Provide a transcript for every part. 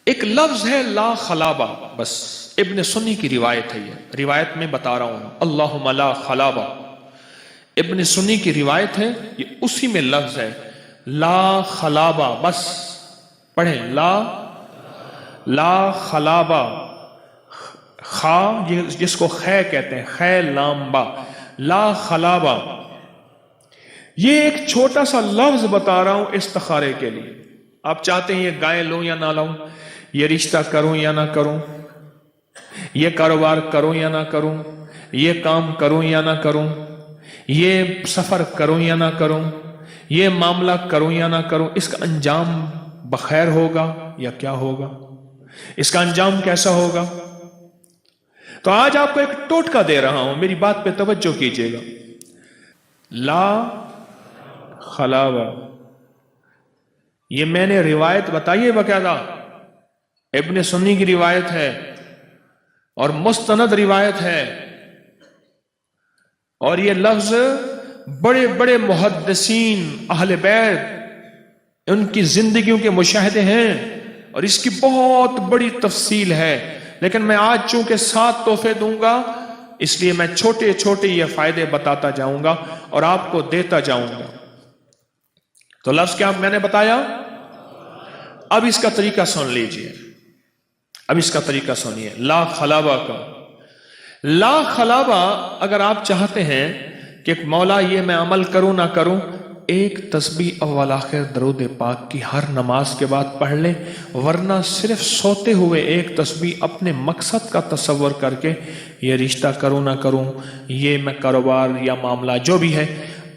ایک لفظ ہے لا خلابہ، بس ابن سنی کی روایت ہے، یہ روایت میں بتا رہا ہوں، اللہم لا خلابہ، ابن سنی کی روایت ہے، یہ اسی میں لفظ ہے لا خلابہ، بس پڑھیں لا خلابہ، خا جس کو خے کہتے ہیں، خے لام با، لا خلابہ، یہ ایک چھوٹا سا لفظ بتا رہا ہوں استخارے کے لیے۔ آپ چاہتے ہیں یہ گائے لوں یا نہ لوں، یہ رشتہ کروں یا نہ کروں، یہ کاروبار کروں یا نہ کروں، یہ کام کروں یا نہ کروں، یہ سفر کروں یا نہ کروں، یہ معاملہ کروں یا نہ کروں، اس کا انجام بخیر ہوگا یا کیا ہوگا، اس کا انجام کیسا ہوگا؟ تو آج آپ کو ایک ٹوٹکا دے رہا ہوں، میری بات پہ توجہ کیجئے گا۔ لا خلاوہ، یہ میں نے روایت بتائی ہے باقاعدہ، ابن سنی کی روایت ہے اور مستند روایت ہے، اور یہ لفظ بڑے بڑے محدثین اہل بیت ان کی زندگیوں کے مشاہدے ہیں، اور اس کی بہت بڑی تفصیل ہے، لیکن میں آج چونکہ 7 تحفے دوں گا، اس لیے میں چھوٹے چھوٹے یہ فائدے بتاتا جاؤں گا اور آپ کو دیتا جاؤں گا۔ تو لفظ کیا میں نے بتایا؟ اب اس کا طریقہ سن لیجئے، اب اس کا طریقہ سنیے، لا خلابہ کا۔ لا خلابہ اگر آپ چاہتے ہیں کہ مولا یہ میں عمل کروں نہ کروں، ایک تسبیح اول آخر درود پاک کی ہر نماز کے بعد پڑھ لیں، ورنہ صرف سوتے ہوئے ایک تسبیح اپنے مقصد کا تصور کر کے، یہ رشتہ کروں نہ کروں، یہ میں کاروبار یا معاملہ جو بھی ہے۔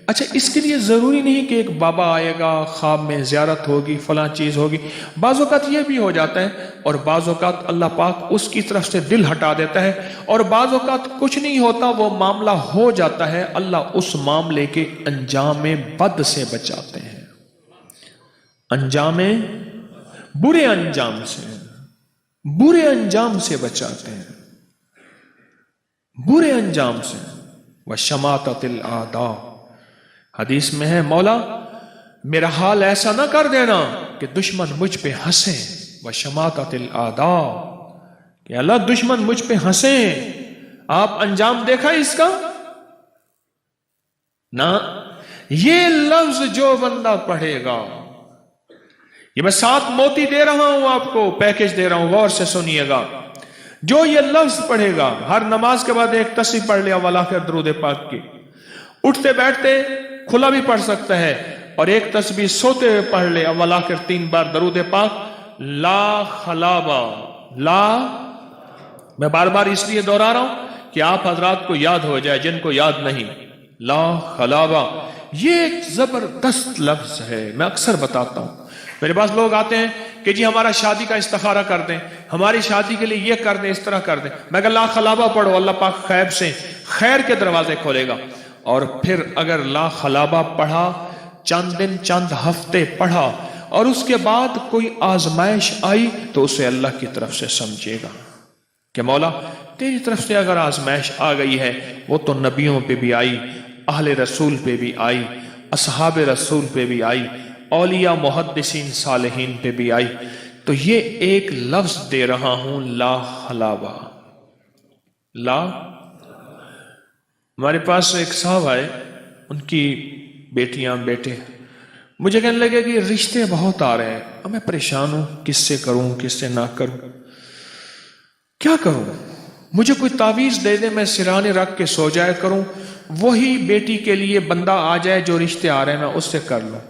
اچھا، اس کے لیے ضروری نہیں کہ ایک بابا آئے گا، خواب میں زیارت ہوگی، فلاں چیز ہوگی، بعض اوقات یہ بھی ہو جاتا ہے، اور بعض اوقات اللہ پاک اس کی طرف سے دل ہٹا دیتا ہے، اور بعض اوقات کچھ نہیں ہوتا، وہ معاملہ ہو جاتا ہے، اللہ اس معاملے کے انجام بد سے بچاتے ہیں، انجام برے انجام سے، برے انجام سے بچاتے ہیں، برے انجام سے۔ وَشَمَاتَةِ الْأَعْدَاءِ، حدیث میں ہے، مولا میرا حال ایسا نہ کر دینا کہ دشمن مجھ پہ ہنسیں، وَشَمَاتَةِ الْأَعْدَاءِ، کہ اللہ دشمن مجھ پہ ہنسیں۔ آپ انجام دیکھا اس کا؟ نہ، یہ لفظ جو بندہ پڑھے گا، یہ میں 7 موتی دے رہا ہوں آپ کو، پیکج دے رہا ہوں، غور سے سنیے گا، جو یہ لفظ پڑھے گا، ہر نماز کے بعد ایک تسبیح پڑھ لیا اول آخر درود پاک کی، اٹھتے بیٹھتے کھلا بھی پڑھ سکتا ہے، اور ایک تسبیح سوتے ہوئے پڑھ لے اول آخر 3 بار درود پاک، لا خلابہ، لا، میں بار بار اس لیے دہرا رہا ہوں کہ آپ حضرات کو یاد ہو جائے جن کو یاد نہیں، لا خلابہ، یہ ایک زبردست لفظ ہے۔ میں اکثر بتاتا ہوں، میرے پاس لوگ آتے ہیں کہ جی ہمارا شادی کا استخارہ کر دیں، ہماری شادی کے لیے یہ کر دیں، اس طرح کر دیں، میں کہا لا خلابہ پڑھو، اللہ پاک خیب سے خیر کے دروازے کھولے گا۔ اور پھر اگر لا خلابہ پڑھا، چند دن چند ہفتے پڑھا، اور اس کے بعد کوئی آزمائش آئی، تو اسے اللہ کی طرف سے سمجھے گا کہ مولا تیری طرف سے اگر آزمائش آ گئی ہے، وہ تو نبیوں پہ بھی آئی، اہل رسول پہ بھی آئی، اصحاب رسول پہ بھی آئی، اولیاء محدثین صالحین پہ بھی آئی، تو یہ ایک لفظ دے رہا ہوں، لا خلابہ، لا۔ ہمارے پاس ایک صاحب آئے، ان کی بیٹیاں بیٹے مجھے کہنے لگے کہ رشتے بہت آ رہے ہیں، اب میں پریشان ہوں، کس سے کروں کس سے نہ کروں، کیا کروں؟ مجھے کوئی تعویذ دے دے، میں سرانے رکھ کے سو جایا کروں، وہی بیٹی کے لیے بندہ آ جائے جو رشتے آ رہے ہیں میں اس سے کر لوں۔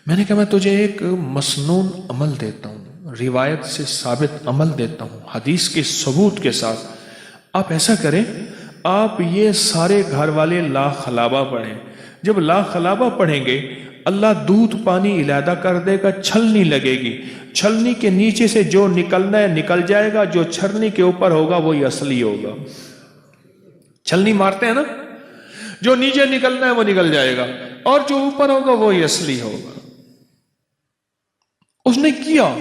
میں نے کہا میں تجھے ایک مسنون عمل دیتا ہوں، روایت سے ثابت عمل دیتا ہوں، حدیث کے ثبوت کے ساتھ۔ آپ ایسا کریں، آپ یہ سارے گھر والے لا خلابہ پڑھیں، جب لا خلابہ پڑھیں گے اللہ دودھ پانی علیحدہ کر دے گا، چھلنی لگے گی، چھلنی کے نیچے سے جو نکلنا ہے نکل جائے گا، جو چھلنی کے اوپر ہوگا وہی اصلی ہوگا۔ چھلنی مارتے ہیں نا، جو نیچے نکلنا ہے وہ نکل جائے گا، اور جو اوپر ہوگا وہی اصلی ہوگا۔ اس نے کیا،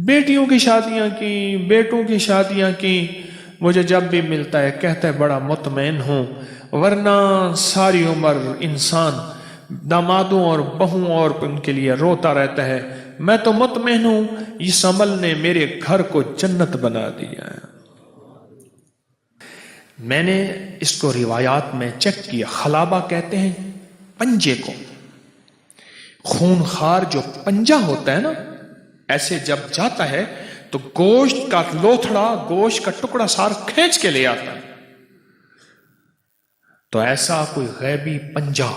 بیٹیوں کی شادیاں کی، بیٹوں کی شادیاں کی، مجھے جب بھی ملتا ہے کہتا ہے بڑا مطمئن ہوں، ورنہ ساری عمر انسان دامادوں اور بہوں اور ان کے لیے روتا رہتا ہے، میں تو مطمئن ہوں اس عمل نے میرے گھر کو جنت بنا دیا ہے۔ میں نے اس کو روایات میں چیک کیا، خلابہ کہتے ہیں پنجے کو، خونخوار جو پنجہ ہوتا ہے نا، ایسے جب جاتا ہے تو گوشت کا لوتھڑا، گوشت کا ٹکڑا سار کھینچ کے لے آتا ہے۔ تو ایسا کوئی غیبی پنجہ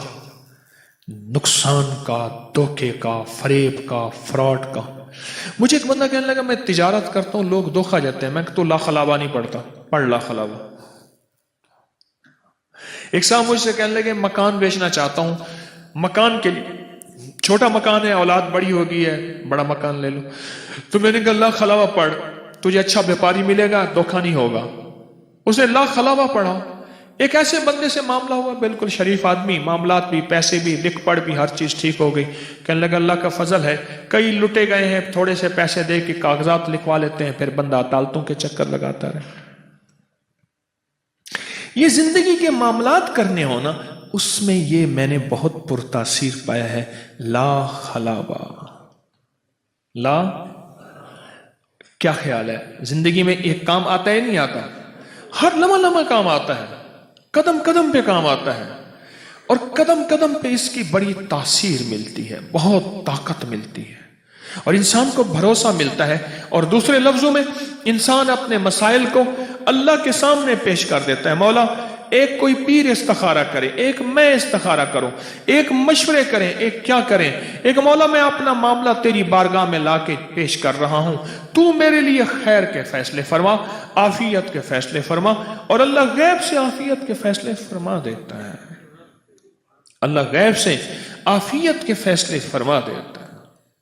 نقصان کا، دھوکے کا، فریب کا، فراڈ کا۔ مجھے ایک بندہ کہنے لگا میں تجارت کرتا ہوں، لوگ دھوکا جاتے ہیں، میں کہ تو لا خلابہ نہیں پڑھتا، پڑھ لا خلابہ۔ ایک صاحب مجھ سے کہنے لگے مکان بیچنا چاہتا ہوں، مکان کے لیے چھوٹا مکان ہے، اولاد بڑی ہو گئی ہے، بڑا مکان لے لو۔ تو میں نے کہا لا خلاوہ پڑھ، تجھے اچھا بیپاری ملے گا، دھوکا نہیں ہوگا۔ اسے لا خلاوہ پڑھا۔ ایک ایسے بندے سے معاملہ ہوا، بالکل شریف آدمی، معاملات بھی، پیسے بھی، لکھ پڑھ بھی، ہر چیز ٹھیک ہو گئی۔ کہنے لگا اللہ کا فضل ہے، کئی لٹے گئے ہیں، تھوڑے سے پیسے دے کے کاغذات لکھوا لیتے ہیں، پھر بندہ عدالتوں کے چکر لگاتا رہے۔ یہ زندگی کے معاملات کرنے ہونا، اس میں یہ میں نے بہت پرتاثیر پایا ہے، لا خلاوہ۔ لا، کیا خیال ہے زندگی میں ایک کام آتا ہے نہیں آتا؟ ہر لمحہ لمحہ کام آتا ہے، قدم قدم پہ کام آتا ہے، اور قدم قدم پہ اس کی بڑی تاثیر ملتی ہے، بہت طاقت ملتی ہے، اور انسان کو بھروسہ ملتا ہے، اور دوسرے لفظوں میں انسان اپنے مسائل کو اللہ کے سامنے پیش کر دیتا ہے۔ مولا، ایک کوئی پیر استخارہ کرے، ایک میں استخارہ کروں، ایک مشورے کریں، ایک کیا کریں، ایک مولا میں اپنا معاملہ تیری بارگاہ میں لا کے پیش کر رہا ہوں، تو میرے لیے خیر کے فیصلے فرما، عافیت کے فیصلے فرما، اور اللہ غیب سے عافیت کے فیصلے فرما دیتا ہے۔ اللہ غیب سے عافیت کے فیصلے فرما دیتا ہے۔